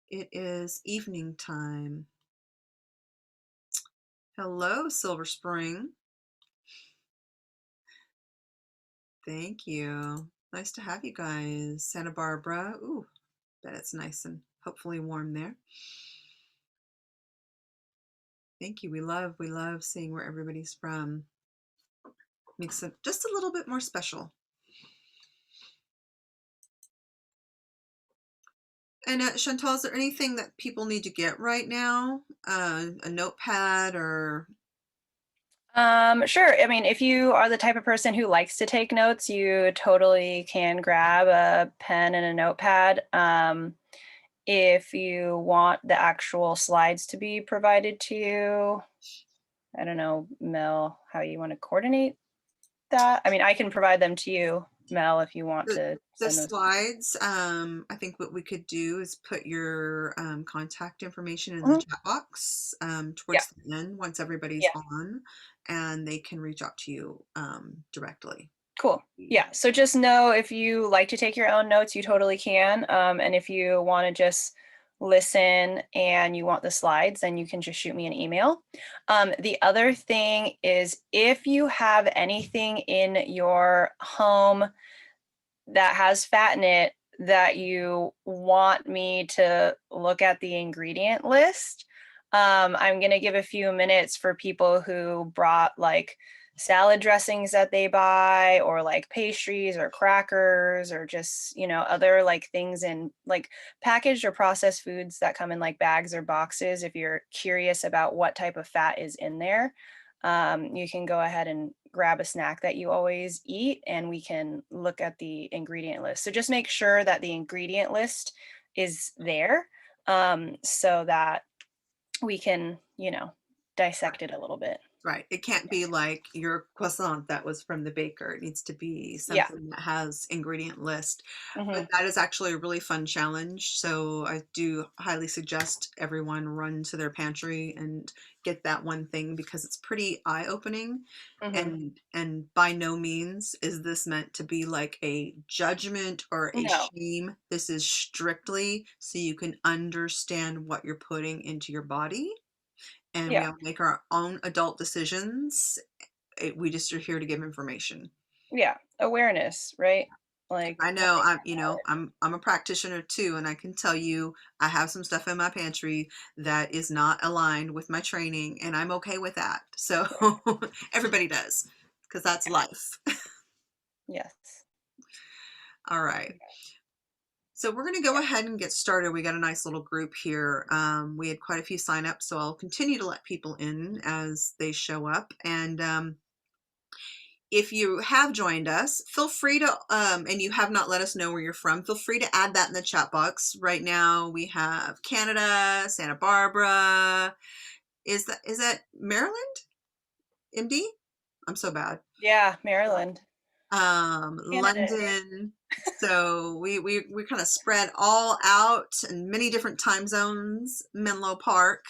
It is evening time. Hello, Silver Spring. Thank you. Nice to have you guys. Santa Barbara. Ooh, bet it's nice and hopefully warm there. Thank you. We love seeing where everybody's from. Makes it just a little bit more special. And Chantal, is there anything that people need to get right now? A notepad or? Sure. I mean, if you are the type of person who likes to take notes, you totally can grab a pen and a notepad. If you want the actual slides to be provided to you, I don't know, Mel, how you want to coordinate that. I mean, I can provide them to you, Mel, if you want The, to the send those. slides, I think what we could do is put your contact information in the Mhm. chat box Yeah. towards the end once everybody's Yeah. on, and they can reach out to you directly. Cool. Yeah. So just know if you like to take your own notes, you totally can. And if you want to just listen and you want the slides, then you can just shoot me an email. The other thing is if you have anything in your home that has fat in it that you want me to look at the ingredient list, I'm going to give a few minutes for people who brought like salad dressings that they buy or like pastries or crackers or just, other like things in like packaged or processed foods that come in like bags or boxes. If you're curious about what type of fat is in there, you can go ahead and grab a snack that you always eat and we can look at the ingredient list. So just make sure that the ingredient list is there, so that we can, dissect it a little bit. Right. It can't be like your croissant that was from the baker. It needs to be Yeah. something that has ingredient list. But Hmm. that is actually a really fun challenge. So I do highly suggest everyone run to their pantry and get that one thing because it's pretty eye-opening. Hmm. And by no means is this meant to be like a judgment or a No. shame. This is strictly so you can understand what you're putting into your body and we Yeah. all make our own adult decisions. We just are here to give information. Yeah. Awareness, right? Like I know learning I'm, about it. I'm a practitioner too, and I can tell you I have some stuff in my pantry that is not aligned with my training, and I'm okay with that. So everybody does, because that's life. Yes. All right. So we're going to go ahead and get started. We got a nice little group here. We had quite a few signups, so I'll continue to let people in as they show up. And if you have joined us, feel free to, and you have not let us know where you're from, feel free to add that in the chat box. Right now we have Canada, Santa Barbara. Is that Maryland? MD? I'm so bad. Yeah, Maryland. Canada. London. So we kind of spread all out in many different time zones, Menlo Park.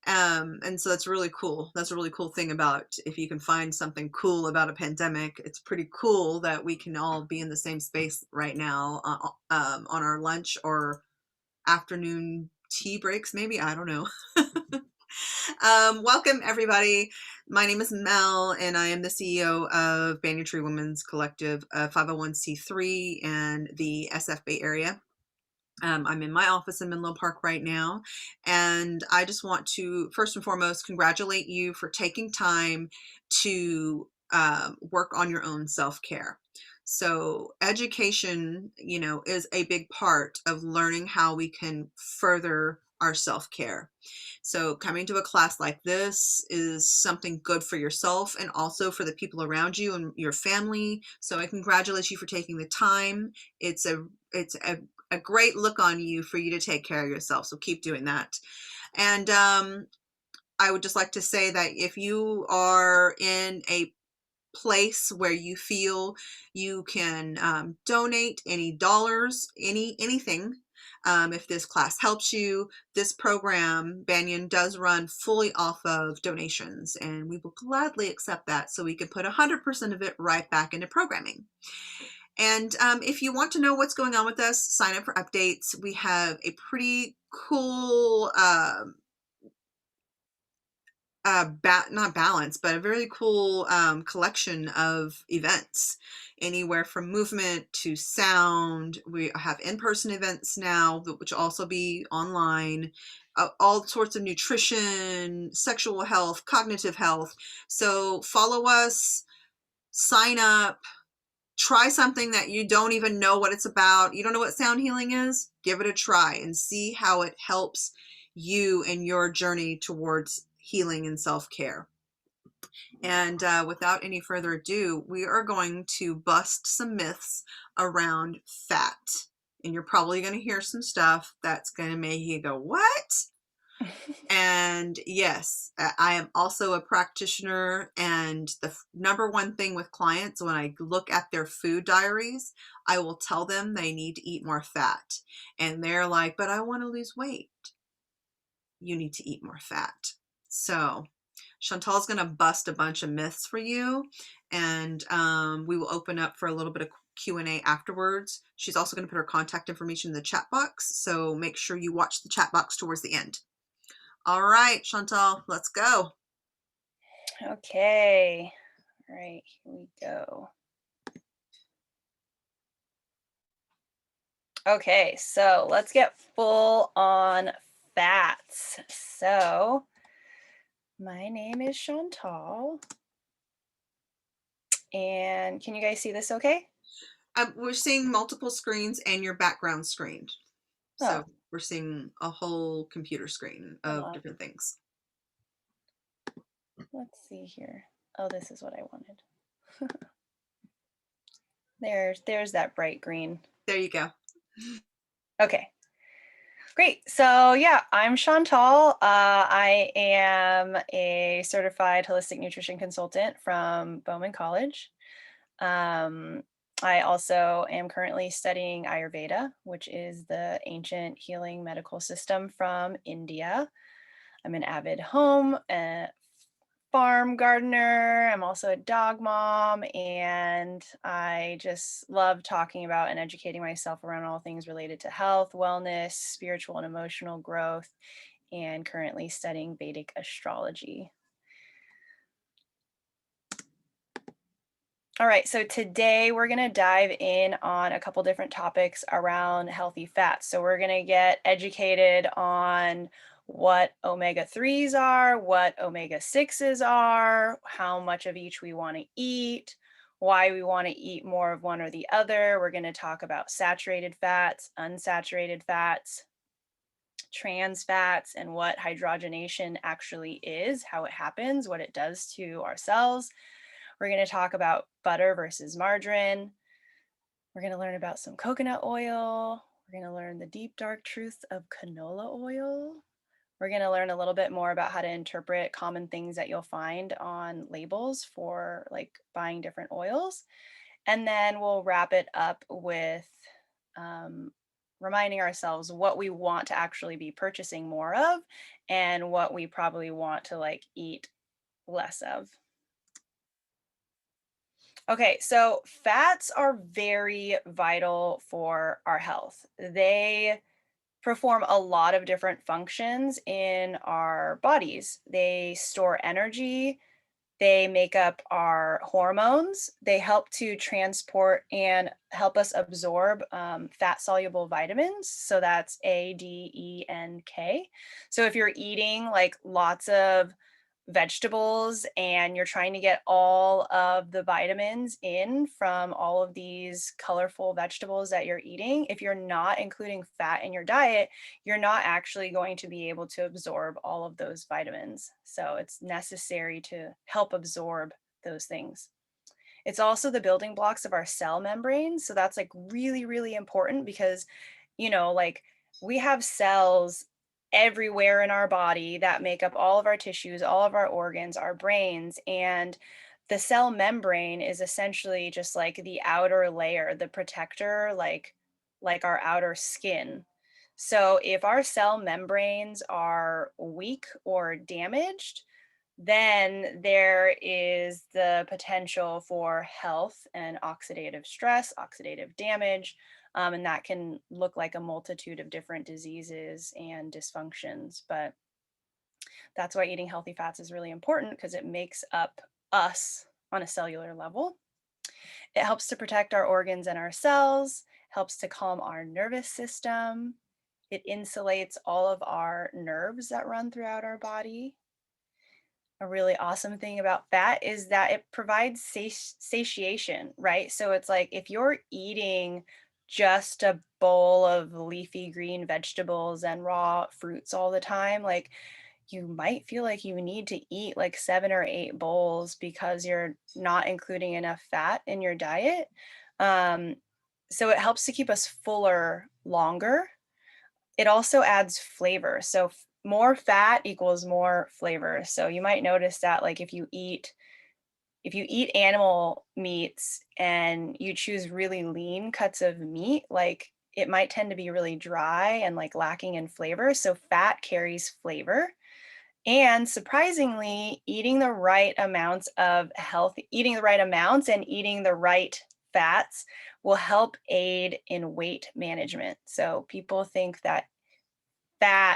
And so that's really cool. That's a really cool thing about if you can find something cool about a pandemic, it's pretty cool that we can all be in the same space right now on our lunch or afternoon tea breaks, maybe. I don't know. Welcome, everybody. My name is Mel, and I am the CEO of Banyan Tree Women's Collective, 501c3 in the SF Bay Area. I'm in my office in Menlo Park right now, and I just want to first and foremost congratulate you for taking time to work on your own self-care. So education, is a big part of learning how we can further our self-care. So coming to a class like this is something good for yourself and also for the people around you and your family. So I congratulate you for taking the time. It's a great look on you for you to take care of yourself. So keep doing that. And I would just like to say that if you are in a place where you feel you can donate any dollars, anything, if this class helps you, this program, Banyan, does run fully off of donations, and we will gladly accept that so we can put 100% of it right back into programming. And if you want to know what's going on with us, sign up for updates. We have a pretty cool not balance, but a very cool collection of events, anywhere from movement to sound. We have in-person events now, which will also be online, all sorts of nutrition, sexual health, cognitive health. So follow us, sign up, try something that you don't even know what it's about. You don't know what sound healing is? Give it a try and see how it helps you in your journey towards healing and self-care. And without any further ado, we are going to bust some myths around fat. And you're probably going to hear some stuff that's going to make you go, what? And yes, I am also a practitioner. And the number one thing with clients, when I look at their food diaries, I will tell them they need to eat more fat. And they're like, but I want to lose weight. You need to eat more fat. So Chantal's going to bust a bunch of myths for you, and we will open up for a little bit of Q&A afterwards. She's also going to put her contact information in the chat box, so make sure you watch the chat box towards the end. All right, Chantal, let's go. Okay. All right, here we go. Okay, so let's get full on fats. So my name is Chantal. And can you guys see this okay? We're seeing multiple screens and your background screen. So Oh, we're seeing a whole computer screen hold of on. different things. Let's see here. Oh, this is what I wanted. There's that bright green. There you go. Okay. Great. So yeah, I'm Chantal. I am a certified holistic nutrition consultant from Bowman College. I also am currently studying Ayurveda, which is the ancient healing medical system from India. I'm an avid home farm gardener. I'm also a dog mom, and I just love talking about and educating myself around all things related to health, wellness, spiritual and emotional growth, and currently studying Vedic astrology. All right, so today we're going to dive in on a couple different topics around healthy fats. So we're going to get educated on what omega-3s are, what omega-6s are, how much of each we want to eat, why we want to eat more of one or the other. We're going to talk about saturated fats, unsaturated fats, trans fats, and what hydrogenation actually is, how it happens, what it does to our cells. We're going to talk about butter versus margarine. We're going to learn about some coconut oil. We're going to learn the deep, dark truth of canola oil. We're going to learn a little bit more about how to interpret common things that you'll find on labels for like buying different oils. And then we'll wrap it up with reminding ourselves what we want to actually be purchasing more of and what we probably want to like eat less of. Okay, so fats are very vital for our health. They perform a lot of different functions in our bodies. They store energy, they make up our hormones, they help to transport and help us absorb fat soluble vitamins. So that's A, D, E, and K. So if you're eating like lots of vegetables and you're trying to get all of the vitamins in from all of these colorful vegetables that you're eating, if you're not including fat in your diet, you're not actually going to be able to absorb all of those vitamins. So it's necessary to help absorb those things. It's also the building blocks of our cell membranes. So that's like really, really important because, like we have cells everywhere in our body that make up all of our tissues, all of our organs, our brains. And the cell membrane is essentially just like the outer layer, the protector, like our outer skin. So if our cell membranes are weak or damaged, then there is the potential for health and oxidative stress, oxidative damage, and that can look like a multitude of different diseases and dysfunctions. But that's why eating healthy fats is really important because it makes up us on a cellular level. It helps to protect our organs and our cells, helps to calm our nervous system. It insulates all of our nerves that run throughout our body. A really awesome thing about fat is that it provides satiation, right? So it's like if you're eating just a bowl of leafy green vegetables and raw fruits all the time, like you might feel like you need to eat like 7 or 8 bowls because you're not including enough fat in your diet. Um, so it helps to keep us fuller longer. It also adds flavor. So more fat equals more flavor. So you might notice that like if you eat animal meats and you choose really lean cuts of meat, like it might tend to be really dry and like lacking in flavor. So fat carries flavor. And surprisingly, eating the right amounts and eating the right fats will help aid in weight management. So people think that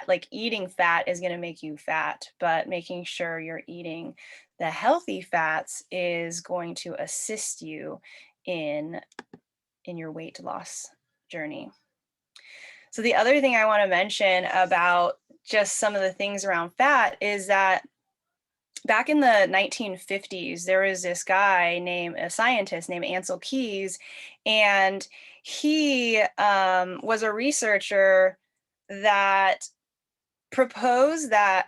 like eating fat is going to make you fat, but making sure you're eating the healthy fats is going to assist you in your weight loss journey. So the other thing I want to mention about just some of the things around fat is that back in the 1950s, there was this guy a scientist named Ansel Keys, and he was a researcher that proposed that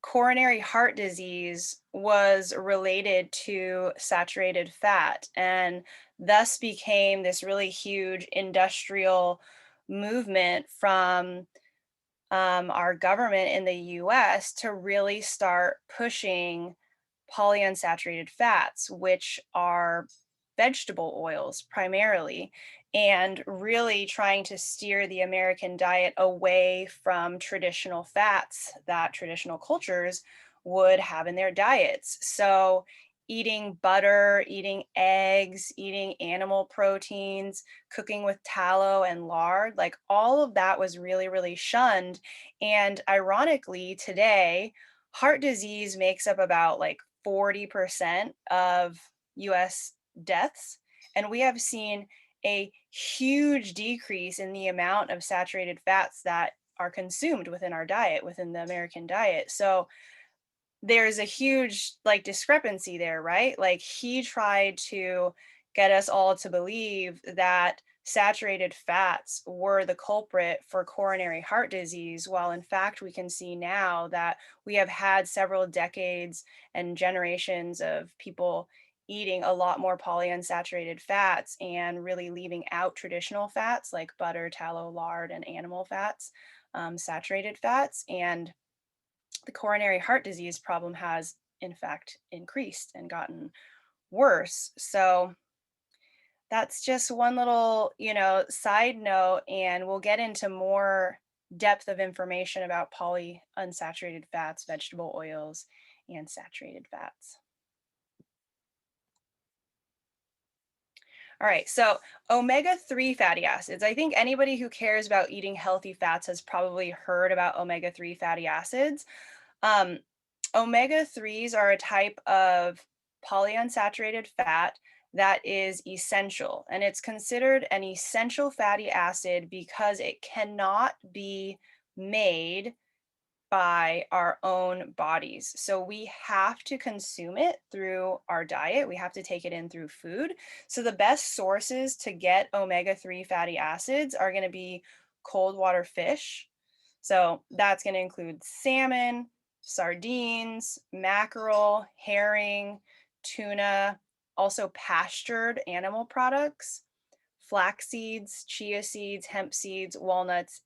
coronary heart disease was related to saturated fat and thus became this really huge industrial movement from our government in the US to really start pushing polyunsaturated fats, which are vegetable oils primarily, and really trying to steer the American diet away from traditional fats that traditional cultures would have in their diets. So, eating butter, eating eggs, eating animal proteins, cooking with tallow and lard, like all of that was really, really shunned. And ironically, today, heart disease makes up about like 40% of US deaths. And we have seen a huge decrease in the amount of saturated fats that are consumed within our diet, within the American diet. So there's a huge like discrepancy there, right? Like he tried to get us all to believe that saturated fats were the culprit for coronary heart disease, while in fact we can see now that we have had several decades and generations of people eating a lot more polyunsaturated fats and really leaving out traditional fats like butter, tallow, lard, and animal fats, saturated fats. And the coronary heart disease problem has in fact increased and gotten worse. So that's just one little, side note, and we'll get into more depth of information about polyunsaturated fats, vegetable oils, and saturated fats. All right, so omega-3 fatty acids. I think anybody who cares about eating healthy fats has probably heard about omega-3 fatty acids. Um, Omega-3s are a type of polyunsaturated fat that is essential, and it's considered an essential fatty acid because it cannot be made by our own bodies. So we have to consume it through our diet. We have to take it in through food. So the best sources to get omega-3 fatty acids are going to be cold water fish. So that's going to include salmon, sardines, mackerel, herring, tuna, also pastured animal products, flax seeds, chia seeds, hemp seeds, walnuts,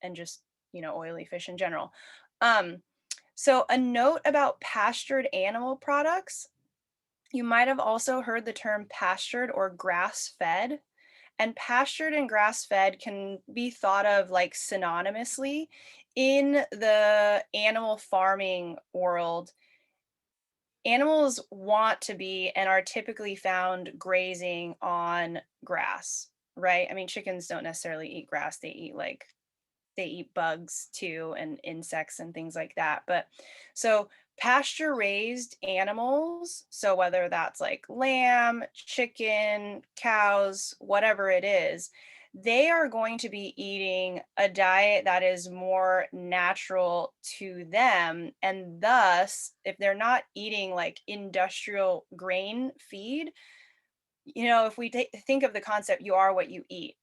and just, oily fish in general. Um, so a note about pastured animal products, you might have also heard the term pastured or grass-fed. And pastured and grass-fed can be thought of like synonymously in the animal farming world. animals want to be and are typically found grazing on grass, right? I mean, chickens don't necessarily eat grass. They eat bugs too and insects and things like that. But so pasture raised animals, so whether that's like lamb, chicken, cows, whatever it is, they are going to be eating a diet that is more natural to them. And thus, if they're not eating like industrial grain feed, if we think of the concept, you are what you eat.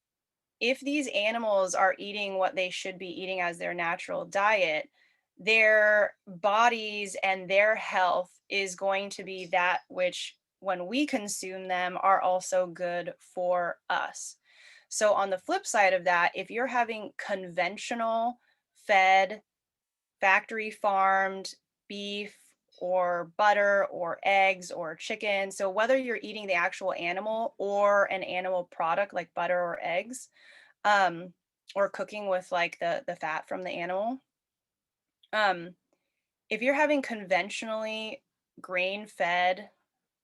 If these animals are eating what they should be eating as their natural diet, their bodies and their health is going to be that which, when we consume them, are also good for us. So, on the flip side of that, if you're having conventional fed, factory farmed beef or butter or eggs or chicken, so whether you're eating the actual animal or an animal product like butter or eggs, um, or cooking with like the fat from the animal. Um, if you're having conventionally grain-fed,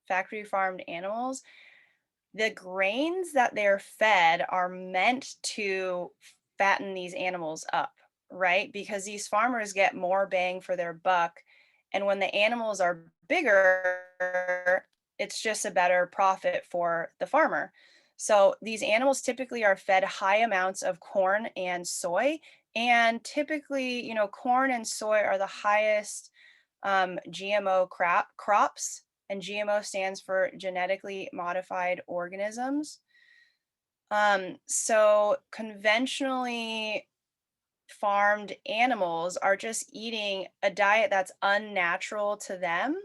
factory farmed animals, the grains that they're fed are meant to fatten these animals up, right? Because these farmers get more bang for their buck. And when the animals are bigger, it's just a better profit for the farmer. So these animals typically are fed high amounts of corn and soy. And typically, corn and soy are the highest GMO crops, and GMO stands for genetically modified organisms. So conventionally farmed animals are just eating a diet that's unnatural to them.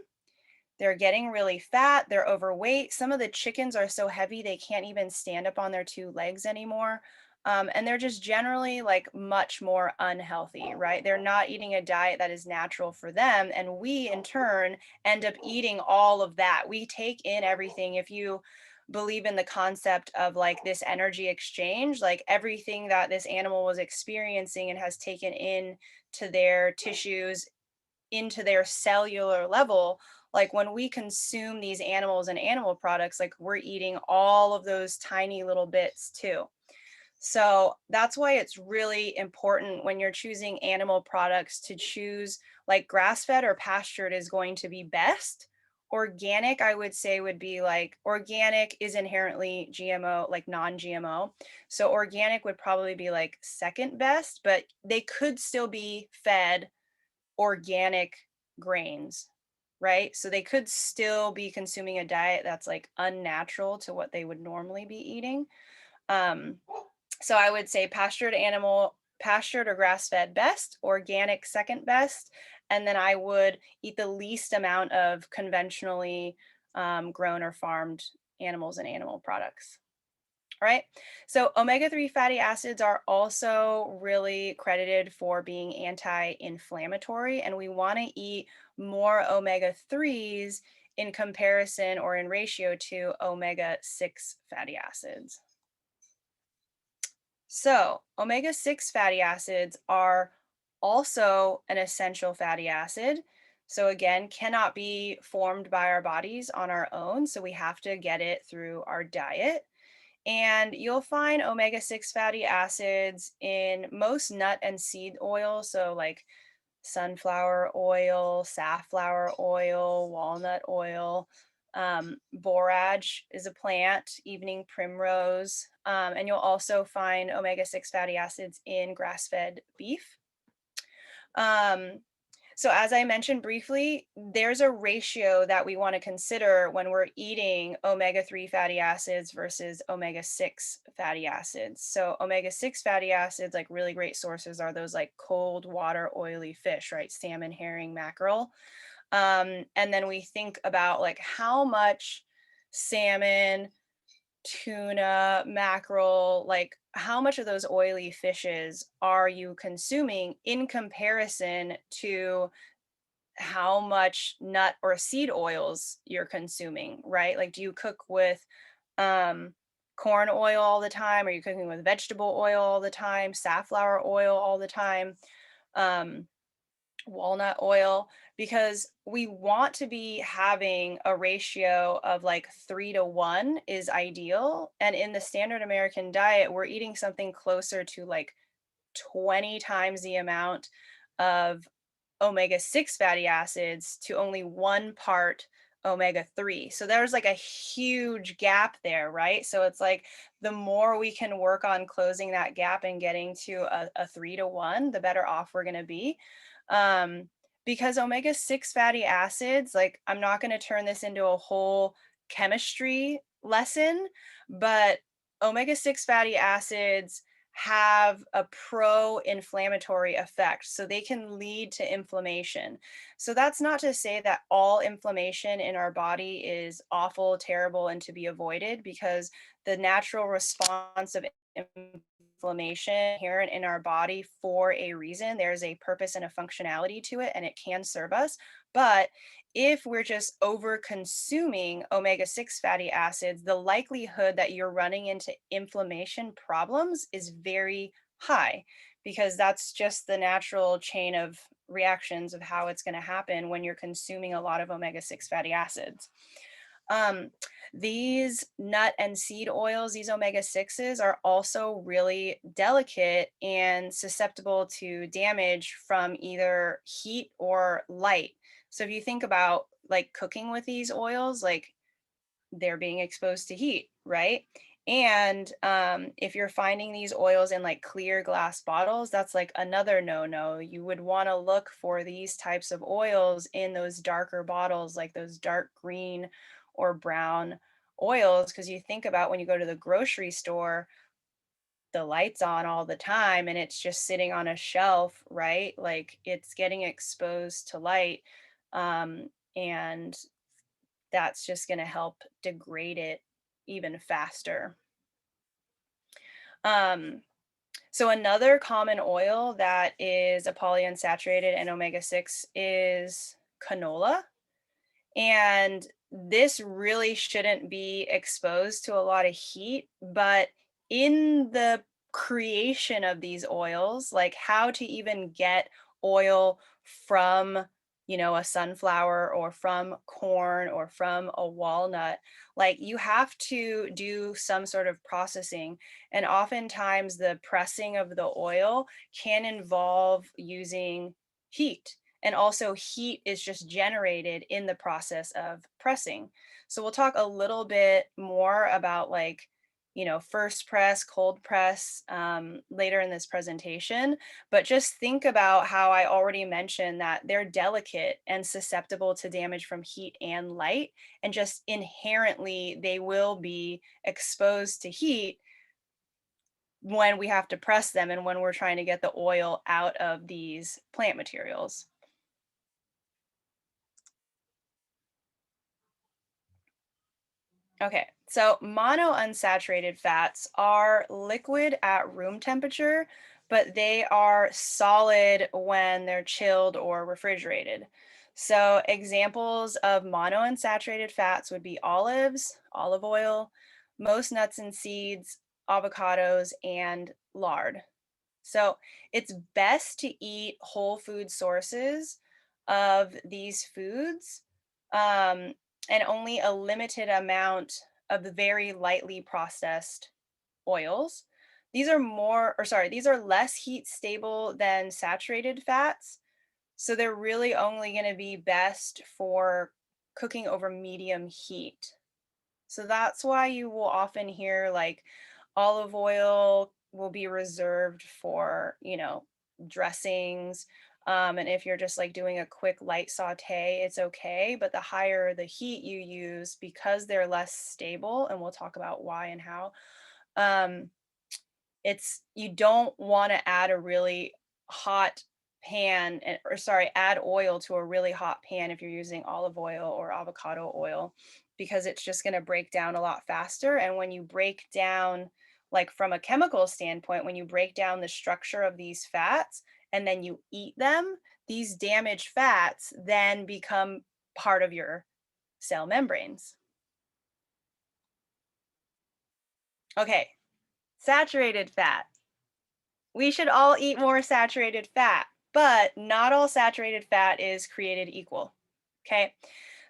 They're getting really fat, they're overweight. Some of the chickens are so heavy they can't even stand up on their two legs anymore. And they're just generally like much more unhealthy, right? They're not eating a diet that is natural for them. And we, in turn, end up eating all of that. We take in everything. If you believe in the concept of like this energy exchange, like everything that this animal was experiencing and has taken in to their tissues, into their cellular level, like when we consume these animals and animal products, like we're eating all of those tiny little bits too. So that's why it's really important when you're choosing animal products to choose like grass fed or pastured is going to be best. Organic, I would say, would be like organic is inherently GMO, like non GMO. So organic would probably be like second best, but they could still be fed organic grains, right? So they could still be consuming a diet that's like unnatural to what they would normally be eating. Um, so I would say pastured or grass fed best, organic second best, and then I would eat the least amount of conventionally grown or farmed animals and animal products. All right. So omega-3 fatty acids are also really credited for being anti-inflammatory, and we want to eat more omega-3s in comparison or in ratio to omega-6 fatty acids. So omega-6 fatty acids are also an essential fatty acid. So again, cannot be formed by our bodies on our own. So we have to get it through our diet. And you'll find omega-6 fatty acids in most nut and seed oil. So, like sunflower oil, safflower oil, walnut oil. Borage is a plant, evening primrose. And you'll also find omega-6 fatty acids in grass fed beef. Um, so, as I mentioned briefly, there's a ratio that we want to consider when we're eating omega-3 fatty acids versus omega-6 fatty acids. So, omega-6 fatty acids, like really great sources, are those like cold water oily fish, right? Salmon, herring, mackerel. And then we think about like how much salmon, tuna, mackerel, like how much of those oily fishes are you consuming in comparison to how much nut or seed oils you're consuming, right? Like, do you cook with um, corn oil all the time? Are you cooking with vegetable oil all the time? Safflower oil all the time? Um, walnut oil, because we want to be having a ratio of like 3 to 1 is ideal. And in the standard American diet, we're eating something closer to like 20 times the amount of omega-6 fatty acids to only 1 part omega-3. So there's like a huge gap there, right? So it's like the more we can work on closing that gap and getting to a 3 to 1, the better off we're going to be. Um, because omega-6 fatty acids, like, I'm not going to turn this into a whole chemistry lesson, but omega-6 fatty acids have a pro-inflammatory effect, so they can lead to inflammation. So that's not to say that all inflammation in our body is awful, terrible, and to be avoided, because the natural response of inflammation inherent in our body for a reason. There's a purpose and a functionality to it, and it can serve us. But if we're just over consuming omega-6 fatty acids, the likelihood that you're running into inflammation problems is very high, because that's just the natural chain of reactions of how it's going to happen when you're consuming a lot of omega-6 fatty acids. Um, these nut and seed oils, these omega 6s, are also really delicate and susceptible to damage from either heat or light. So if you think about like cooking with these oils, like, they're being exposed to heat, right? And if you're finding these oils in like clear glass bottles, that's like another no-no. You would want to look for these types of oils in those darker bottles, like those dark green or brown oils, because you think about when you go to the grocery store, the light's on all the time and it's just sitting on a shelf, right? Like, it's getting exposed to light. And that's just going to help degrade it even faster. Um, so another common oil that is a polyunsaturated and omega-6 is canola. And this really shouldn't be exposed to a lot of heat, but in the creation of these oils, like how to even get oil from, a sunflower or from corn or from a walnut, like, you have to do some sort of processing. And oftentimes the pressing of the oil can involve using heat, and also heat is just generated in the process of pressing. So we'll talk a little bit more about, like, first press, cold press, later in this presentation. But just think about how I already mentioned that they're delicate and susceptible to damage from heat and light, and just inherently they will be exposed to heat when we have to press them and when we're trying to get the oil out of these plant materials. Okay, so monounsaturated fats are liquid at room temperature, but they are solid when they're chilled or refrigerated. So examples of monounsaturated fats would be olives, olive oil, most nuts and seeds, avocados, and lard. So it's best to eat whole food sources of these foods, um, and only a limited amount of the very lightly processed oils. These are less heat stable than saturated fats. So they're really only going to be best for cooking over medium heat. So that's why you will often hear like olive oil will be reserved for, dressings. And if you're just like doing a quick light saute, it's okay. But the higher the heat you use, because they're less stable, and we'll talk about why and how, um, you don't want to add a really hot pan or sorry, add oil to a really hot pan if you're using olive oil or avocado oil, because it's just going to break down a lot faster. And when you break down, like, from a chemical standpoint, when you break down the structure of these fats and then you eat them, these damaged fats then become part of your cell membranes. Okay, saturated fat. We should all eat more saturated fat. But not all saturated fat is created equal. Okay.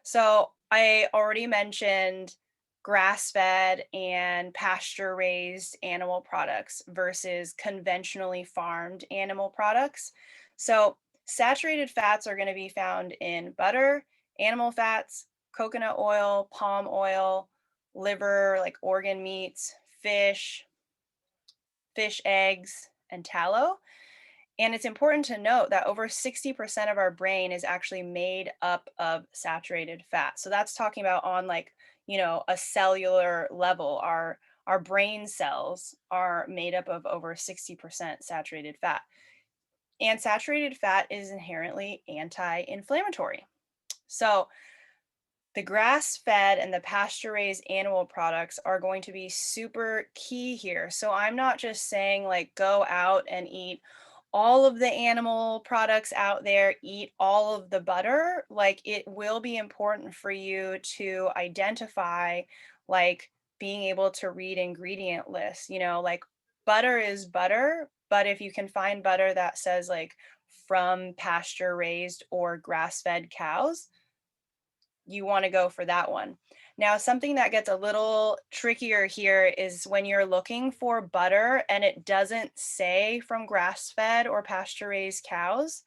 So I already mentioned grass fed and pasture raised animal products versus conventionally farmed animal products. So saturated fats are going to be found in butter, animal fats, coconut oil, palm oil, liver, like organ meats, fish eggs, and tallow. And it's important to note that over 60% of our brain is actually made up of saturated fat. So that's talking about on like, a cellular level. Our brain cells are made up of over 60% saturated fat. And saturated fat is inherently anti-inflammatory. So the grass fed and the pasture raised animal products are going to be super key here. So I'm not just saying like go out and eat all of the animal products out there, eat all of the butter. Like it will be important for you to identify, like being able to read ingredient lists, like butter is butter, but if you can find butter that says like from pasture raised or grass fed cows, you want to go for that one. Now, something that gets a little trickier here is when you're looking for butter and it doesn't say from grass-fed or pasture-raised cows.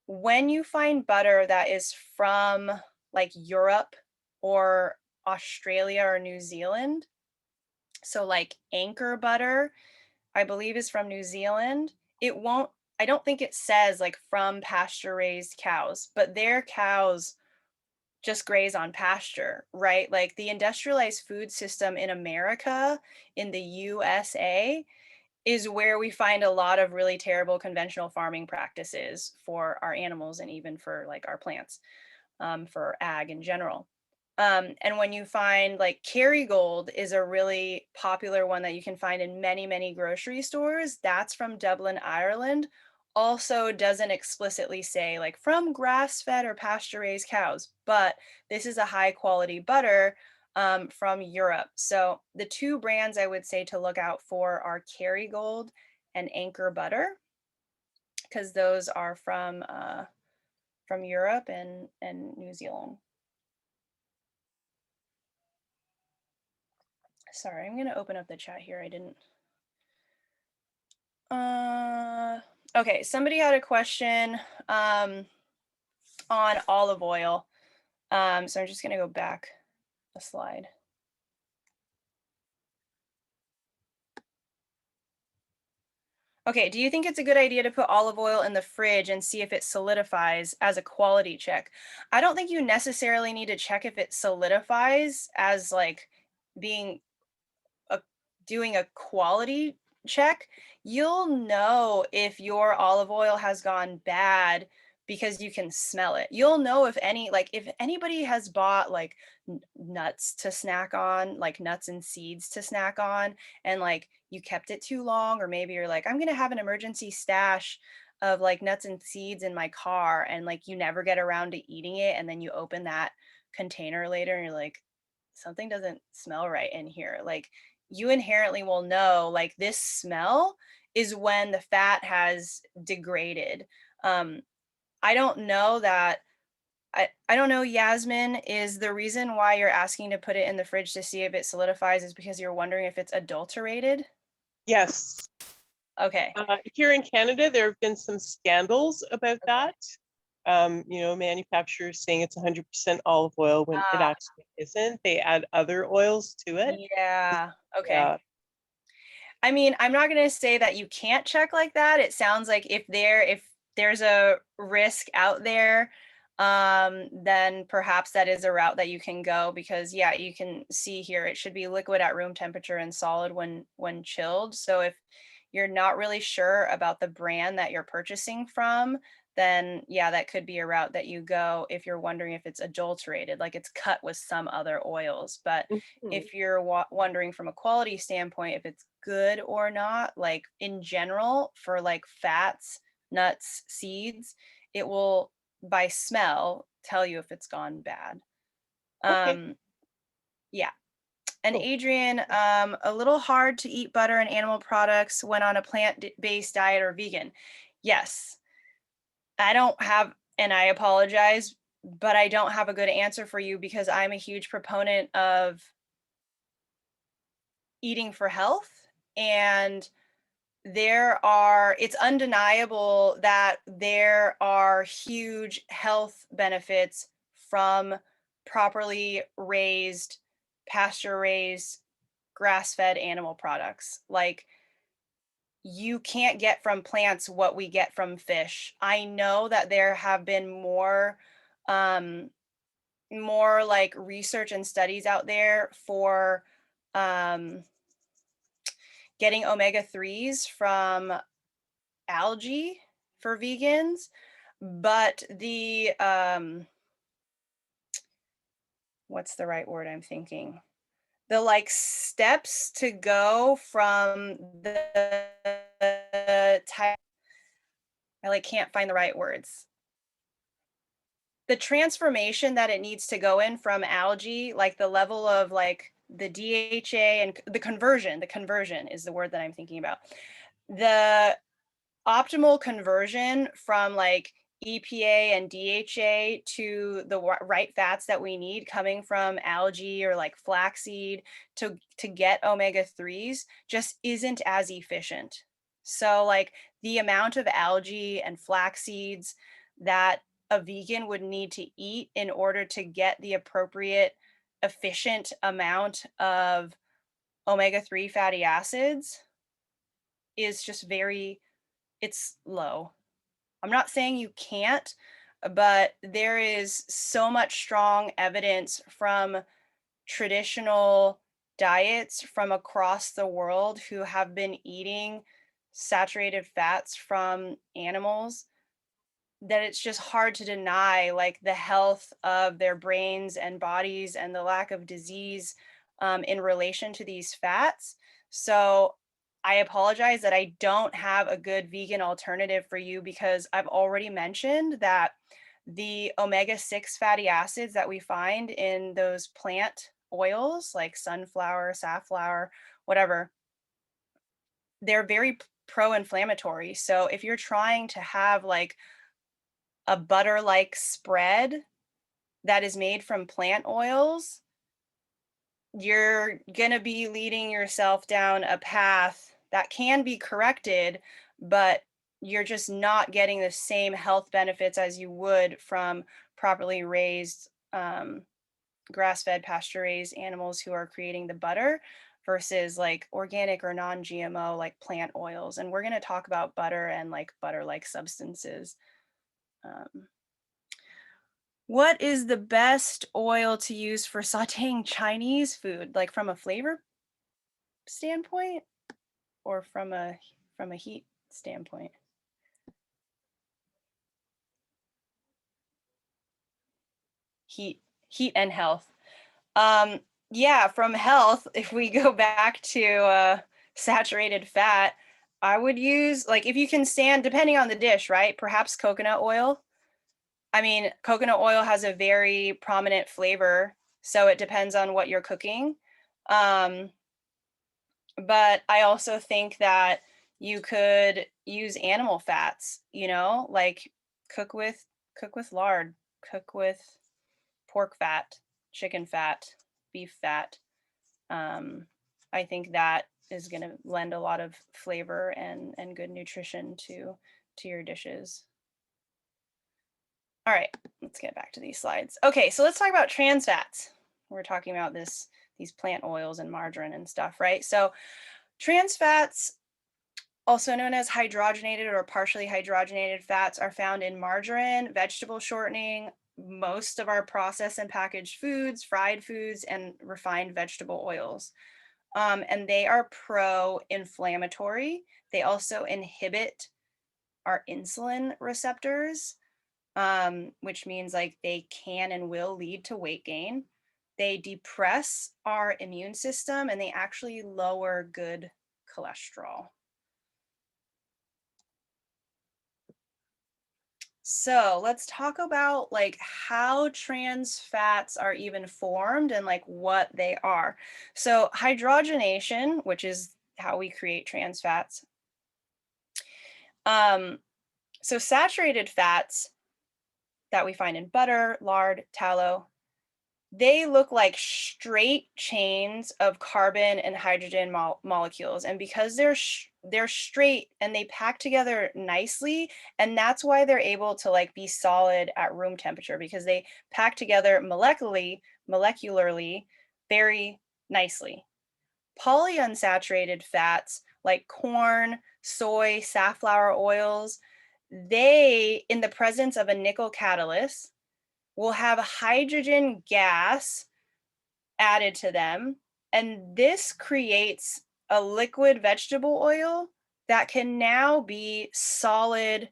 When you find butter that is from like Europe or Australia or New Zealand, so like Anchor butter, I believe is from New Zealand, I don't think it says like from pasture-raised cows, but their cows just graze on pasture, right? Like the industrialized food system in America, in the USA, is where we find a lot of really terrible conventional farming practices for our animals and even for like our plants, for ag in general. And when you find like Kerrygold is a really popular one that you can find in many, many grocery stores. That's from Dublin, Ireland. Also doesn't explicitly say like from grass-fed or pasture-raised cows, but this is a high quality butter from Europe. So the two brands I would say to look out for are Kerrygold and Anchor butter, because those are from Europe and New Zealand. Sorry, I'm gonna open up the chat here. I didn't. Okay, somebody had a question on olive oil. So I'm just gonna go back a slide. Okay, do you think it's a good idea to put olive oil in the fridge and see if it solidifies as a quality check? I don't think you necessarily need to check if it solidifies as like being a doing a quality check. You'll know if your olive oil has gone bad because you can smell it. You'll know if anybody has bought like nuts to snack on, like nuts and seeds to snack on, and like you kept it too long, or maybe you're like, I'm gonna have an emergency stash of like nuts and seeds in my car, and like you never get around to eating it, and then you open that container later and you're like, something doesn't smell right in here. Like you inherently will know like this smell is when the fat has degraded. Um, I don't know that I don't know, Yasmin, is the reason why you're asking to put it in the fridge to see if it solidifies is because you're wondering if it's adulterated? Yes. Okay. Here in Canada, there have been some scandals about that. Manufacturers saying it's 100% olive oil when it actually isn't. They add other oils to it. Yeah. Okay. Yeah. I mean, I'm not gonna say that you can't check like that. It sounds like if there's a risk out there, then perhaps that is a route that you can go because yeah, you can see here it should be liquid at room temperature and solid when chilled. So if you're not really sure about the brand that you're purchasing from, then yeah, that could be a route that you go if you're wondering if it's adulterated, like it's cut with some other oils. But Mhm. if you're wondering from a quality standpoint if it's good or not, like in general for like fats, nuts, seeds, it will by smell tell you if it's gone bad. Okay. Yeah. And Cool. Adrian, a little hard to eat butter and animal products when on a plant-based diet or vegan. Yes. I don't have, and I apologize, but I don't have a good answer for you because I'm a huge proponent of eating for health. And it's undeniable that there are huge health benefits from properly raised, pasture raised, grass fed animal products. Like, you can't get from plants what we get from fish. I know that there have been um, more like research and studies out there for um, getting omega-3s from algae for vegans, but what's the right word I'm thinking? The like steps to go from the type, I like can't find the right words. The transformation that it needs to go in from algae, like the level of like the DHA and the conversion is the word that I'm thinking about. The optimal conversion from like EPA and DHA to the right fats that we need coming from algae or like flaxseed to get omega-3s just isn't as efficient. So like the amount of algae and flax seeds that a vegan would need to eat in order to get the appropriate efficient amount of omega-3 fatty acids is just it's low. I'm not saying you can't, but there is so much strong evidence from traditional diets from across the world who have been eating saturated fats from animals that it's just hard to deny like the health of their brains and bodies and the lack of disease in relation to these fats. So I apologize that I don't have a good vegan alternative for you because I've already mentioned that the omega-6 fatty acids that we find in those plant oils like sunflower, safflower, whatever, they're very pro-inflammatory. So if you're trying to have like a butter-like spread that is made from plant oils, you're gonna be leading yourself down a path that can be corrected, but you're just not getting the same health benefits as you would from properly raised, grass-fed, pasture-raised animals who are creating the butter versus like organic or non-GMO like plant oils. And we're gonna talk about butter and like butter-like substances. Um, What is the best oil to use for sauteing Chinese food, like from a flavor standpoint or from a heat standpoint? Heat and health. Um, yeah, from health, if we go back to saturated fat, I would use like if you can stand, depending on the dish, right? Perhaps coconut oil. I mean, coconut oil has a very prominent flavor, so it depends on what you're cooking. Um, but I also think that you could use animal fats, you know, like cook with cook with lard, cook with pork fat, chicken fat, beef fat. Um, I think that is going to lend a lot of flavor and good nutrition to your dishes. All right, let's get back to these slides. Okay, so let's talk about trans fats. We're talking about these plant oils and margarine and stuff, right? So trans fats, also known as hydrogenated or partially hydrogenated fats, are found in margarine, vegetable shortening, most of our processed and packaged foods, fried foods, and refined vegetable oils. And they are pro-inflammatory. They also inhibit our insulin receptors, which means like they can and will lead to weight gain. They depress our immune system and they actually lower good cholesterol. So let's talk about like how trans fats are even formed and like what they are. So hydrogenation, which is how we create trans fats, So saturated fats that we find in butter, lard, tallow, they look like straight chains of carbon and hydrogen molecules. And because they're straight and they pack together nicely, and that's why they're able to like be solid at room temperature, because they pack together molecularly very nicely. Polyunsaturated fats like corn, soy, safflower oils, they, in the presence of a nickel catalyst, will have hydrogen gas added to them. And this creates a liquid vegetable oil that can now be solid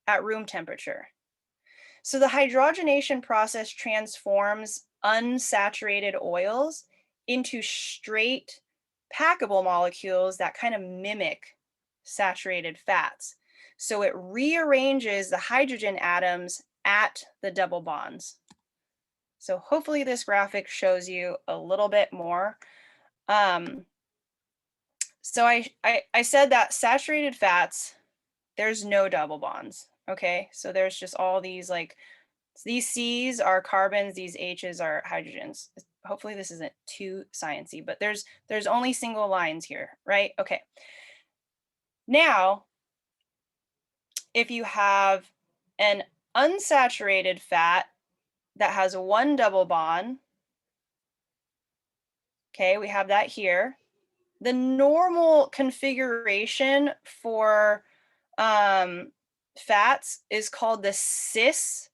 at room temperature. So the hydrogenation process transforms unsaturated oils into straight packable molecules that kind of mimic saturated fats. So it rearranges the hydrogen atoms at the double bonds. So hopefully this graphic shows you a little bit more. So I said that saturated fats, there's no double bonds. Okay, so there's just all these like, these C's are carbons, these H's are hydrogens. Hopefully this isn't too sciencey, but there's only single lines here, right? Okay. Now, if you have an unsaturated fat that has one double bond, okay, we have that here. The normal configuration for fats is called the cis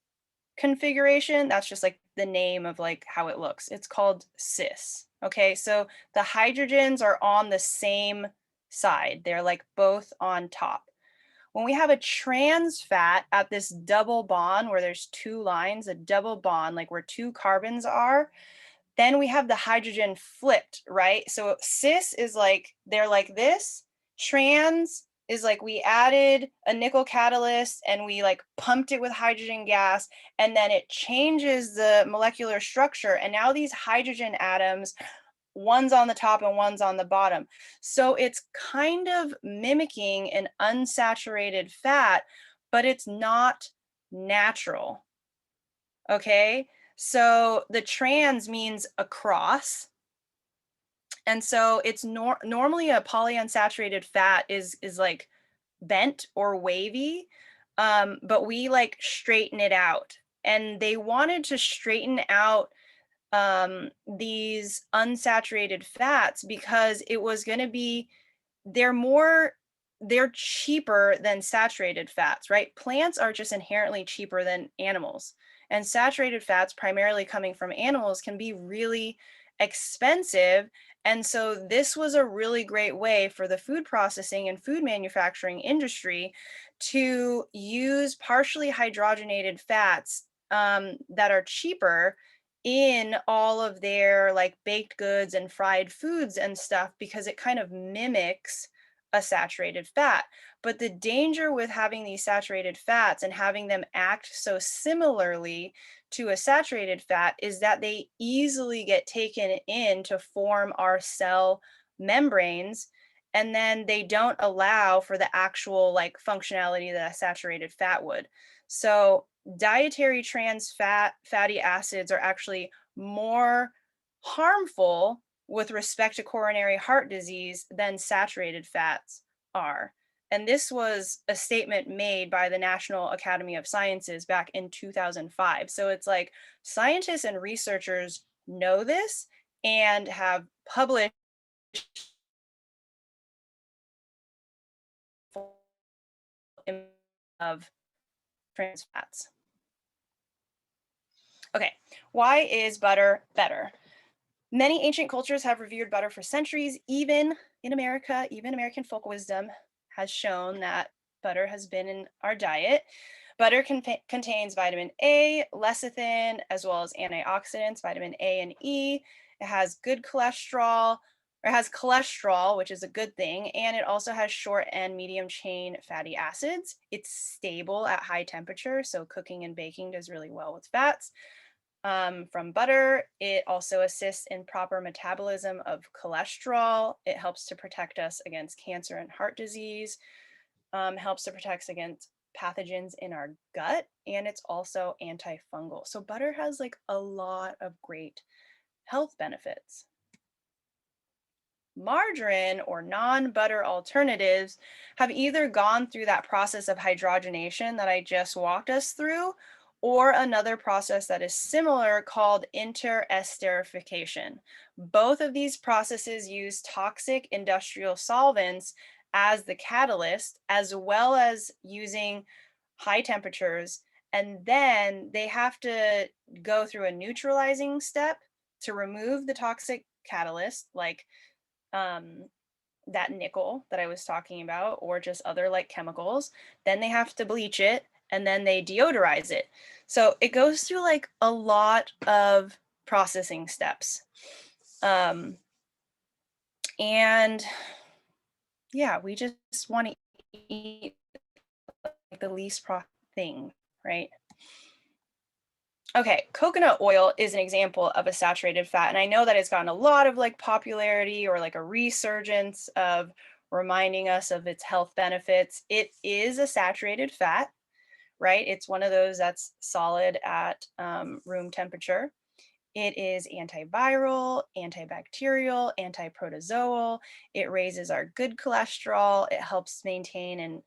configuration. That's just like the name of like how it looks. It's called cis. Okay, so the hydrogens are on the same side. They're like both on top. When we have a trans fat at this double bond where there's two lines, a double bond, like where two carbons are, then we have the hydrogen flipped, right? So cis is like, they're like this. Trans is like we added a nickel catalyst and we like pumped it with hydrogen gas, and then it changes the molecular structure. And now these hydrogen atoms, one's on the top and one's on the bottom. So it's kind of mimicking an unsaturated fat, but it's not natural. Okay, so the trans means across. And so it's normally a polyunsaturated fat is like bent or wavy, but we like straighten it out. And they wanted to straighten out these unsaturated fats because it was going to be, they're cheaper than saturated fats, right? Plants are just inherently cheaper than animals. And saturated fats, primarily coming from animals, can be really expensive. And so this was a really great way for the food processing and food manufacturing industry to use partially hydrogenated fats that are cheaper in all of their like baked goods and fried foods and stuff, because it kind of mimics a saturated fat. But the danger with having these saturated fats and having them act so similarly to a saturated fat is that they easily get taken in to form our cell membranes, and then they don't allow for the actual like functionality that a saturated fat would. So dietary trans fatty acids are actually more harmful with respect to coronary heart disease than saturated fats are. And this was a statement made by the National Academy of Sciences back in 2005. So it's like scientists and researchers know this and have published of trans fats. Okay, why is butter better? Many ancient cultures have revered butter for centuries. Even in America, even American folk wisdom has shown that butter has been in our diet. Butter contains vitamin A, lecithin, as well as antioxidants, vitamin A and E. It has good cholesterol, or it has cholesterol, which is a good thing, and it also has short and medium chain fatty acids. It's stable at high temperature, so cooking and baking does really well with fats. From butter, it also assists in proper metabolism of cholesterol. It helps to protect us against cancer and heart disease, helps to protect pathogens in our gut, and it's also antifungal. So butter has like a lot of great health benefits. Margarine or non-butter alternatives have either gone through that process of hydrogenation that I just walked us through, or another process that is similar called interesterification. Both of these processes use toxic industrial solvents as the catalyst, as well as using high temperatures, and then they have to go through a neutralizing step to remove the toxic catalyst, like um, that nickel that I was talking about, or just other like chemicals. Then they have to bleach it and then they deodorize it. So it goes through like a lot of processing steps. And yeah, we just want to eat like the least thing, right? Okay, coconut oil is an example of a saturated fat, and I know that it's gotten a lot of like popularity or like a resurgence of reminding us of its health benefits. It is a saturated fat, right? It's one of those that's solid at room temperature. It is antiviral, antibacterial, antiprotozoal. It raises our good cholesterol. It helps maintain and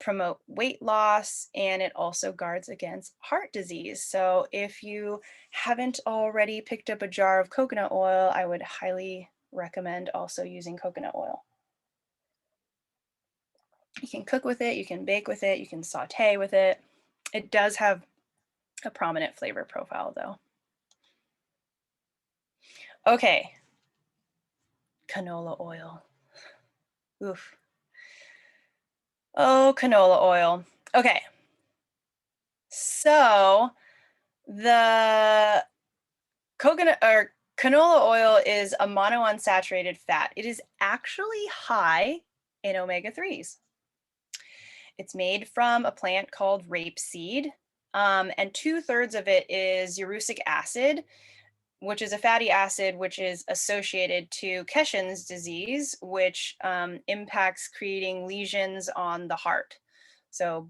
promote weight loss, and it also guards against heart disease. So if you haven't already picked up a jar of coconut oil, I would highly recommend also using coconut oil. You can cook with it, you can bake with it, you can saute with it. It does have a prominent flavor profile though. Okay, canola oil. Oof. Oh, canola oil. Okay. So the coconut or canola oil is a monounsaturated fat. It is actually high in omega-3s. It's made from a plant called rapeseed, and 2/3 of it is erucic acid, which is a fatty acid which is associated to Cushing's disease, which impacts creating lesions on the heart. So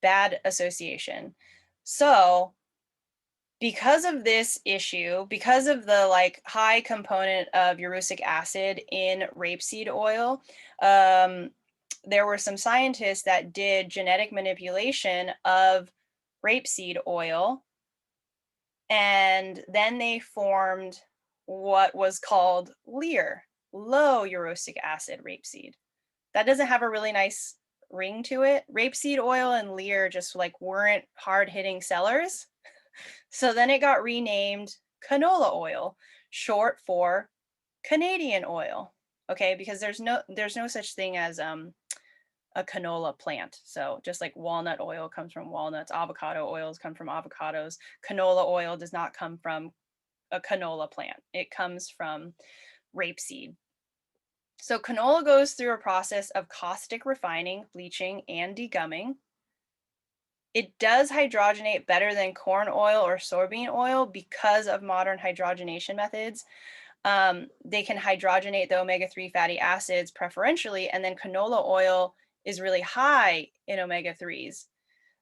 bad association. So because of this issue, because of the like high component of erucic acid in rapeseed oil, there were some scientists that did genetic manipulation of rapeseed oil, and then they formed what was called Lear, low erucic acid rapeseed. That doesn't have a really nice ring to it. Rapeseed oil and Lear just like weren't hard-hitting sellers. So then it got renamed canola oil, short for Canadian oil. Okay, because there's no such thing as a canola plant. So just like walnut oil comes from walnuts, avocado oils come from avocados. Canola oil does not come from a canola plant. It comes from rapeseed. So canola goes through a process of caustic refining, bleaching, and degumming. It does hydrogenate better than corn oil or soybean oil because of modern hydrogenation methods. They can hydrogenate the omega-3 fatty acids preferentially, and then canola oil is really high in omega-3s.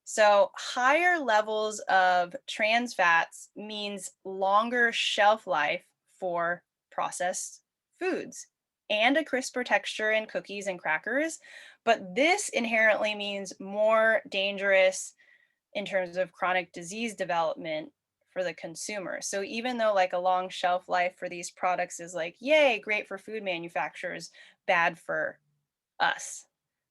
So higher levels of trans fats means longer shelf life for processed foods and a crisper texture in cookies and crackers. But this inherently means more dangerous in terms of chronic disease development for the consumer. So even though like a long shelf life for these products is like, yay, great for food manufacturers, bad for us.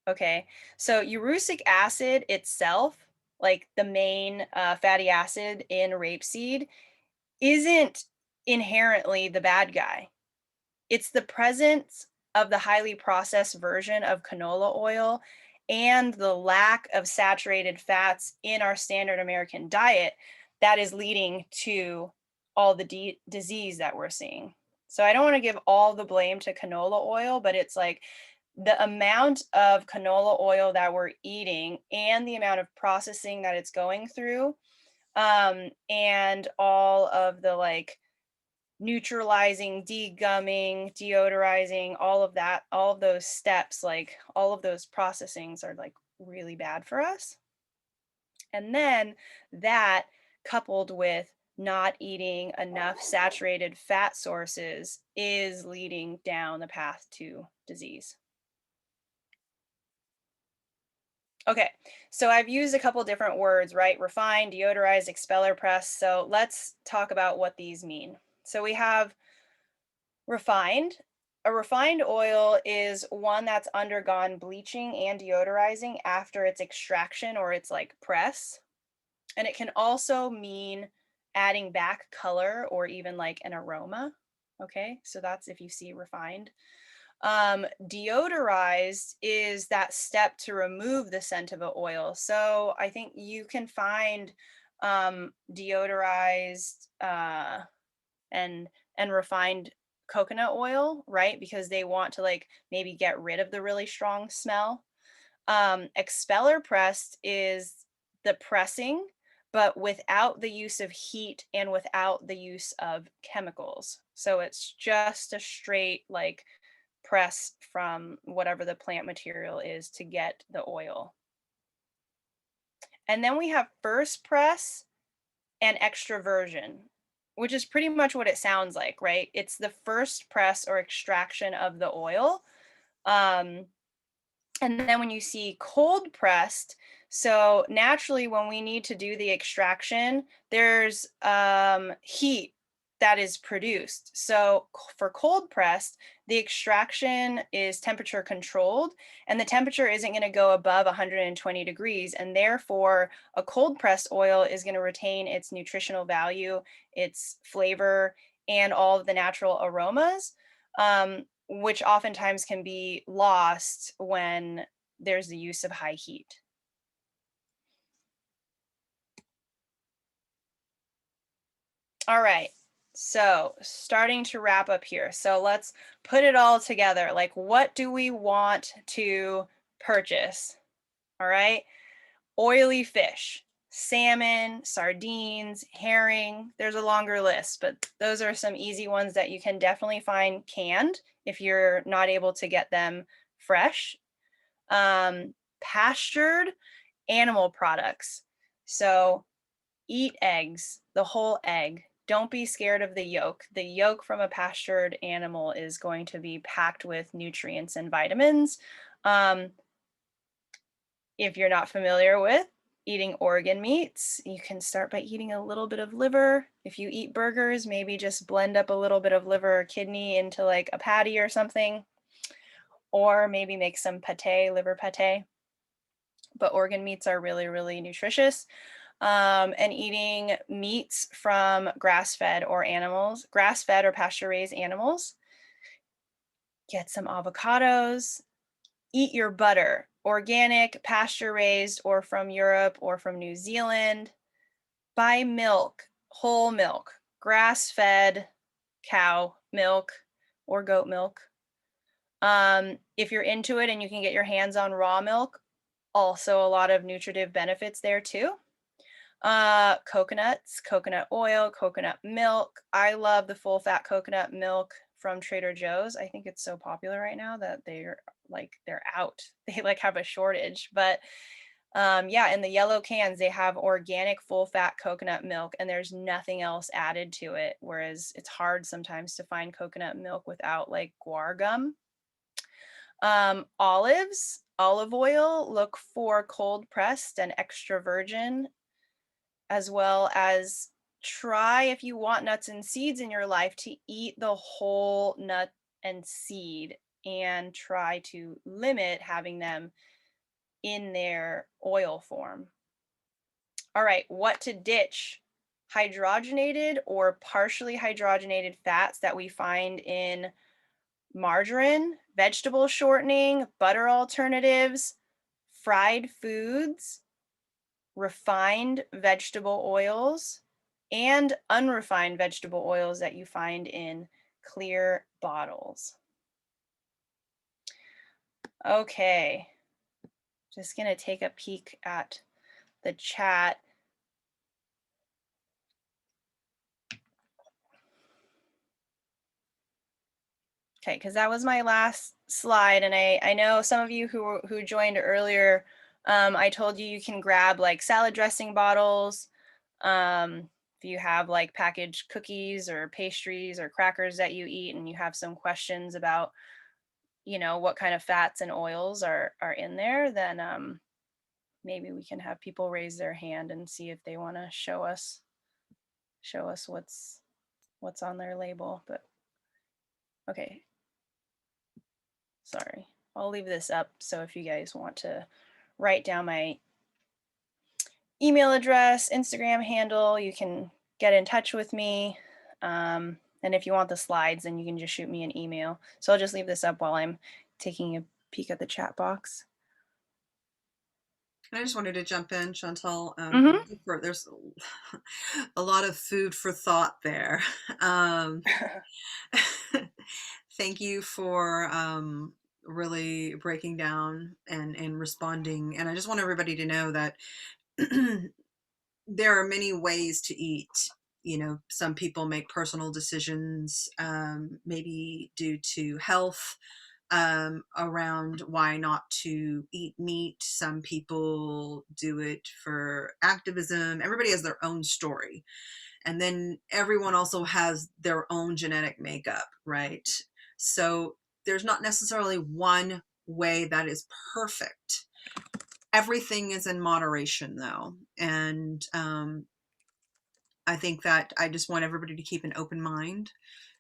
Okay, so erucic acid itself, like the main fatty acid in rapeseed, isn't inherently the bad guy. It's the presence of the highly processed version of canola oil and the lack of saturated fats in our standard American diet that is leading to all the disease that we're seeing. So I don't want to give all the blame to canola oil, but it's like the amount of canola oil that we're eating and the amount of processing that it's going through, and all of the like neutralizing, degumming, deodorizing, all of that, all of those steps, like all of those processings are like really bad for us. And then that, coupled with not eating enough saturated fat sources, is leading down the path to disease. Okay, so I've used a couple different words, right? Refined, deodorized, expeller press. So let's talk about what these mean. So we have refined. A refined oil is one that's undergone bleaching and deodorizing after its extraction or its like press. And it can also mean adding back color or even like an aroma. Okay, so that's if you see refined. Deodorized is that step to remove the scent of an oil. So I think you can find deodorized and refined coconut oil, right? Because they want to like maybe get rid of the really strong smell. Expeller pressed is the pressing, but without the use of heat and without the use of chemicals. So it's just a straight like press from whatever the plant material is to get the oil. And then we have first press and extraversion, which is pretty much what it sounds like, right? It's the first press or extraction of the oil. Um, and then when you see cold pressed, so naturally when we need to do the extraction, there's heat that is produced. So for cold pressed, the extraction is temperature controlled and the temperature isn't going to go above 120 degrees. And therefore, a cold pressed oil is going to retain its nutritional value, its flavor, and all of the natural aromas. Which oftentimes can be lost when there's the use of high heat. All right, so starting to wrap up here. So let's put it all together. Like, what do we want to purchase? All right, oily fish, salmon, sardines, herring. There's a longer list, but those are some easy ones that you can definitely find canned if you're not able to get them fresh. Pastured animal products. So eat eggs, the whole egg. Don't be scared of the yolk. The yolk from a pastured animal is going to be packed with nutrients and vitamins. Um, if you're not familiar with eating organ meats, you can start by eating a little bit of liver. If you eat burgers, maybe just blend up a little bit of liver or kidney into like a patty or something, or maybe make some pate, liver pate. But organ meats are really, really nutritious. And eating meats from grass-fed or animals, grass-fed or pasture-raised animals. Get some avocados. Eat your butter, organic, pasture-raised, or from Europe or from New Zealand. Buy milk, whole milk, grass-fed cow milk or goat milk. If you're into it and you can get your hands on raw milk, also a lot of nutritive benefits there too. Coconuts, coconut oil, coconut milk. I love the full fat coconut milk from Trader Joe's. I think it's so popular right now that they're out. They like have a shortage, but yeah, in the yellow cans they have organic full fat coconut milk and there's nothing else added to it, whereas it's hard sometimes to find coconut milk without like guar gum. Olives, olive oil, look for cold pressed and extra virgin, as well as try, if you want nuts and seeds in your life, to eat the whole nut and seed and try to limit having them in their oil form. All right, what to ditch? Hydrogenated or partially hydrogenated fats that we find in margarine, vegetable shortening, butter alternatives, fried foods, refined vegetable oils, and unrefined vegetable oils that you find in clear bottles. Okay, just gonna take a peek at the chat. Okay, because that was my last slide, and I know some of you who joined earlier I told you can grab like salad dressing bottles. If you have like packaged cookies or pastries or crackers that you eat and you have some questions about, what kind of fats and oils are in there, then maybe we can have people raise their hand and see if they want to show us what's on their label. But okay, sorry. I'll leave this up, so if you guys want to write down my email address, Instagram handle, you can get in touch with me. And if you want the slides, then you can just shoot me an email. So I'll just leave this up while I'm taking a peek at the chat box. I just wanted to jump in, Chantal. Mhm. There's a lot of food for thought there. Thank you for really breaking down and responding. And I just want everybody to know that there are many ways to eat. Some people make personal decisions, maybe due to health, around why not to eat meat. Some people do it for activism. Everybody has their own story. And then everyone also has their own genetic makeup, right? So there's not necessarily one way that is perfect. Everything is in moderation, though. And I think that I just want everybody to keep an open mind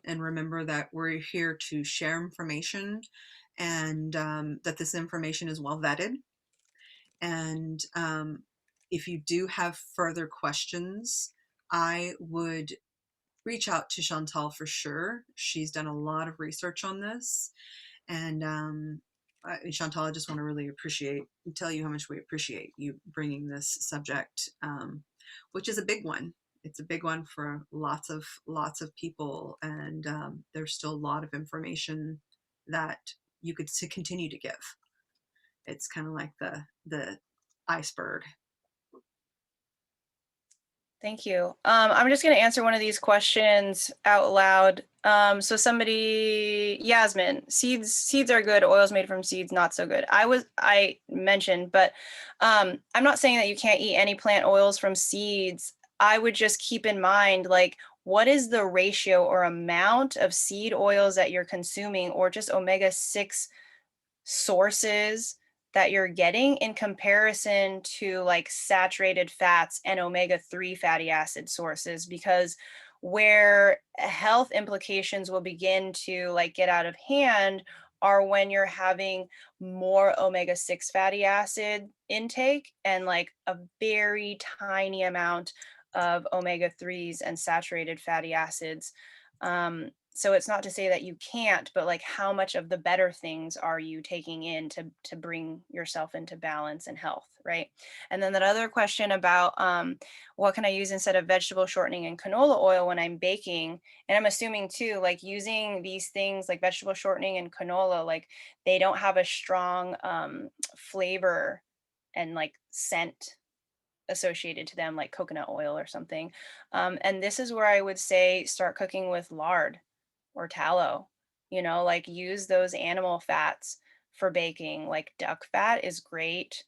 and remember that we're here to share information, and that this information is well vetted. And if you do have further questions, I would reach out to Chantal for sure. She's done a lot of research on this. And Chantal, I just want to really tell you how much we appreciate you bringing this subject, which is a big one. It's a big one for lots of people, and there's still a lot of information that you could continue to give. It's kind of like the iceberg. Thank you. I'm just going to answer one of these questions out loud. So somebody, Yasmin, seeds are good. Oils made from seeds, not so good. I mentioned, but I'm not saying that you can't eat any plant oils from seeds. I would just keep in mind, like, what is the ratio or amount of seed oils that you're consuming, or just omega-6 sources that you're getting in comparison to like saturated fats and omega-3 fatty acid sources, because where health implications will begin to like get out of hand are when you're having more omega-6 fatty acid intake and like a very tiny amount of omega-3s and saturated fatty acids. So it's not to say that you can't, but like how much of the better things are you taking in to bring yourself into balance and health, right? And then that other question about what can I use instead of vegetable shortening and canola oil when I'm baking? And I'm assuming too, like using these things like vegetable shortening and canola, like they don't have a strong flavor and like scent associated to them, like coconut oil or something. And this is where I would say start cooking with lard or tallow, like use those animal fats for baking. Like duck fat is great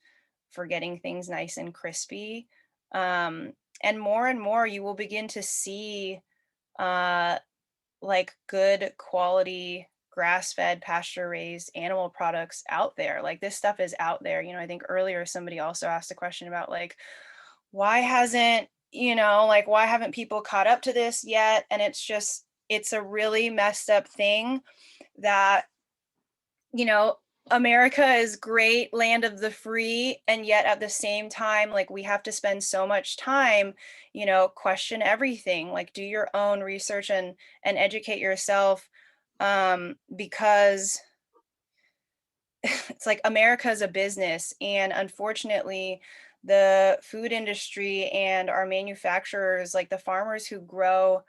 for getting things nice and crispy. And more you will begin to see uh, like good quality grass-fed pasture raised animal products out there. Like this stuff is out there. I think earlier somebody also asked a question about like why hasn't, like why haven't people caught up to this yet? And it's a really messed up thing that, America is great, land of the free, and yet at the same time, like we have to spend so much time, question everything, like do your own research and educate yourself, because it's like America is a business, and unfortunately the food industry and our manufacturers, like the farmers who grow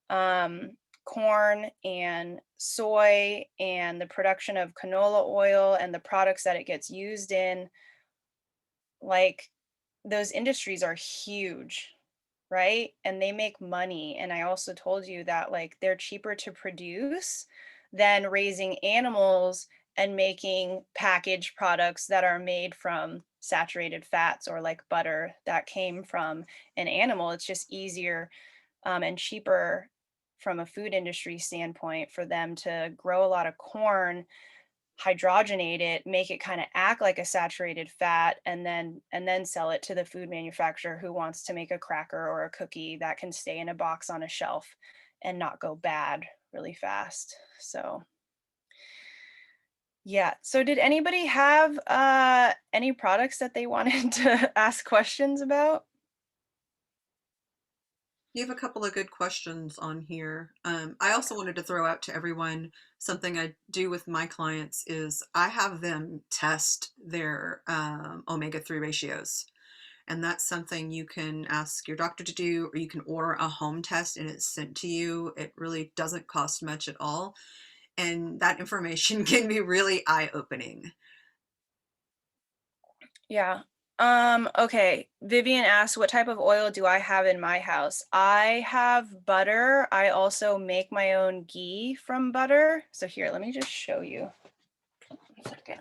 um, corn and soy and the production of canola oil and the products that it gets used in, like those industries are huge, right? And they make money. And I also told you that like they're cheaper to produce than raising animals and making packaged products that are made from saturated fats or like butter that came from an animal. It's just easier and cheaper from a food industry standpoint for them to grow a lot of corn, hydrogenate it, make it kind of act like a saturated fat, and then sell it to the food manufacturer who wants to make a cracker or a cookie that can stay in a box on a shelf and not go bad really fast. So yeah. So did anybody have any products that they wanted to ask questions about? You have a couple of good questions on here. I also wanted to throw out to everyone something I do with my clients is I have them test their omega-3 ratios. And that's something you can ask your doctor to do, or you can order a home test and it's sent to you. It really doesn't cost much at all. And that information can be really eye-opening. Yeah. Okay. Vivian asked, what type of oil do I have in my house? I have butter. I also make my own ghee from butter. So here, let me just show you. 1 second.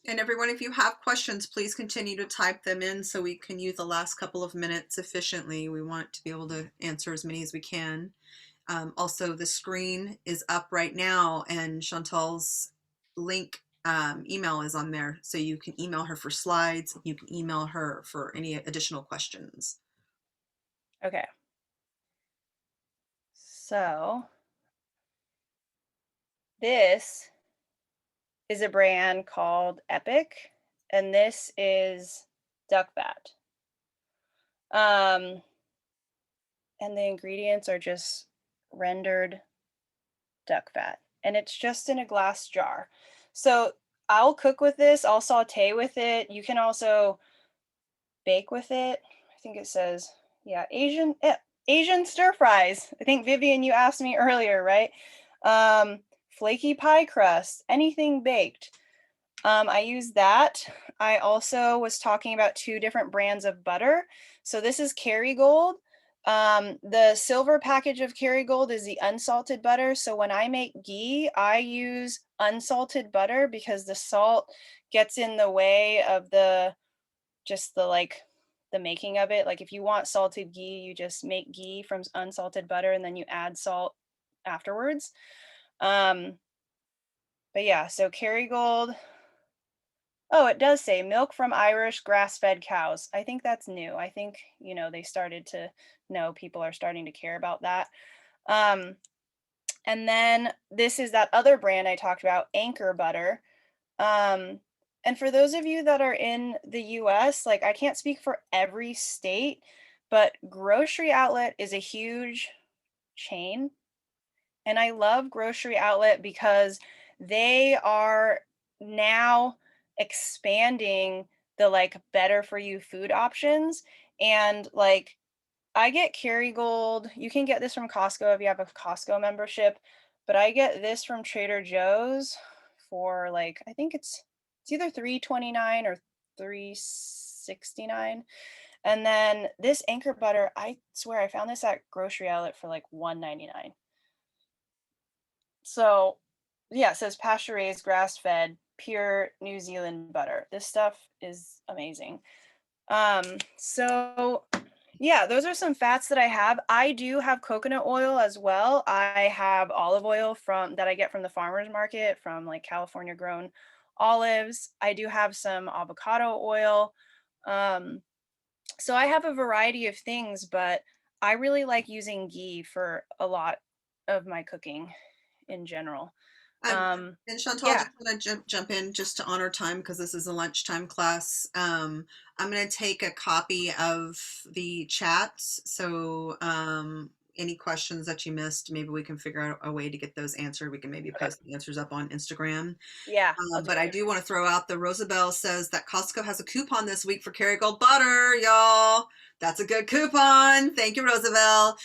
And everyone, if you have questions, please continue to type them in so we can use the last couple of minutes efficiently. We want to be able to answer as many as we can. Also, the screen is up right now, and Chantal's link email is on there, so you can email her for slides. You can email her for any additional questions. Okay. So this is a brand called Epic, and this is duck fat. And the ingredients are just rendered duck fat, and it's just in a glass jar. So I'll cook with this, I'll saute with it. You can also bake with it. I think it says, yeah, Asian stir fries. I think Vivian, you asked me earlier, right? Flaky pie crust, anything baked. I use that. I also was talking about 2 different brands of butter. So this is Kerrygold. The silver package of Kerrygold is the unsalted butter. So when I make ghee, I use unsalted butter because the salt gets in the way of the making of it. Like if you want salted ghee, you just make ghee from unsalted butter and then you add salt afterwards. But yeah, so Kerrygold. Oh, it does say milk from Irish grass-fed cows. I think that's new. I think, they started to know people are starting to care about that. And then this is that other brand I talked about, Anchor Butter. And for those of you that are in the US, like I can't speak for every state, but Grocery Outlet is a huge chain. And I love Grocery Outlet because they are now expanding the like better for you food options. And like I get Kerrygold. You can get this from Costco if you have a Costco membership, but I get this from Trader Joe's for like I think it's either $3.29 or $3.69. And then this Anchor Butter, I swear I found this at Grocery Outlet for like $1.99. So, yeah, it says pasture raised, grass fed, pure New Zealand butter. This stuff is amazing. So yeah, those are some fats that I have. I do have coconut oil as well. I have olive oil from that I get from the farmers market from like California grown olives. I do have some avocado oil. So I have a variety of things, but I really like using ghee for a lot of my cooking in general. Um, and Chantal, I Yeah. just want to jump in just to honor time because this is a lunchtime class. I'm going to take a copy of the chats. So any questions that you missed, maybe we can figure out a way to get those answered. We can maybe Okay. post the answers up on Instagram. Yeah. But I do want to throw out the Rosabelle says that Costco has a coupon this week for Kerrygold butter, y'all. That's a good coupon. Thank you, Rosabelle.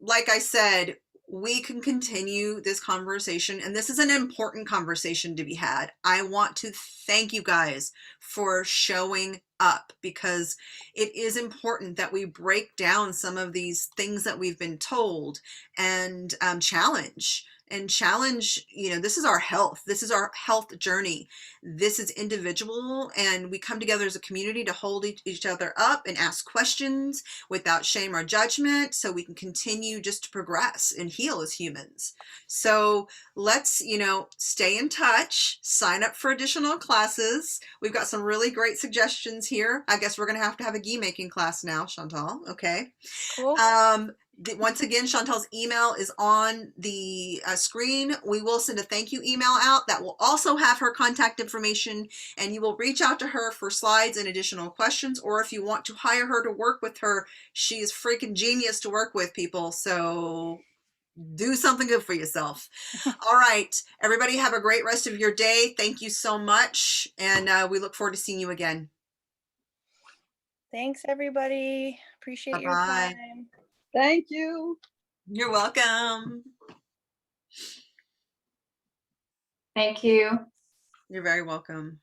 Like I said, we can continue this conversation. And this is an important conversation to be had. I want to thank you guys for showing up, because it is important that we break down some of these things that we've been told and challenge. You know, this is our health. This is our health journey. This is individual, and we come together as a community to hold each other up and ask questions without shame or judgment, so we can continue just to progress and heal as humans. So let's, you know, stay in touch, sign up for additional classes. We've got some really great suggestions here. I guess we're going to have a ghee making class now, Chantal. Okay. Cool. Once again, Chantal's email is on the screen. We will send a thank you email out that will also have her contact information, and you will reach out to her for slides and additional questions, or if you want to hire her to work with her, she is freaking genius to work with, people. So do something good for yourself. All right, everybody, have a great rest of your day. Thank you so much, and we look forward to seeing you again. Thanks, everybody. Appreciate your Bye-bye. time. Thank you. You're welcome. Thank you. You're very welcome.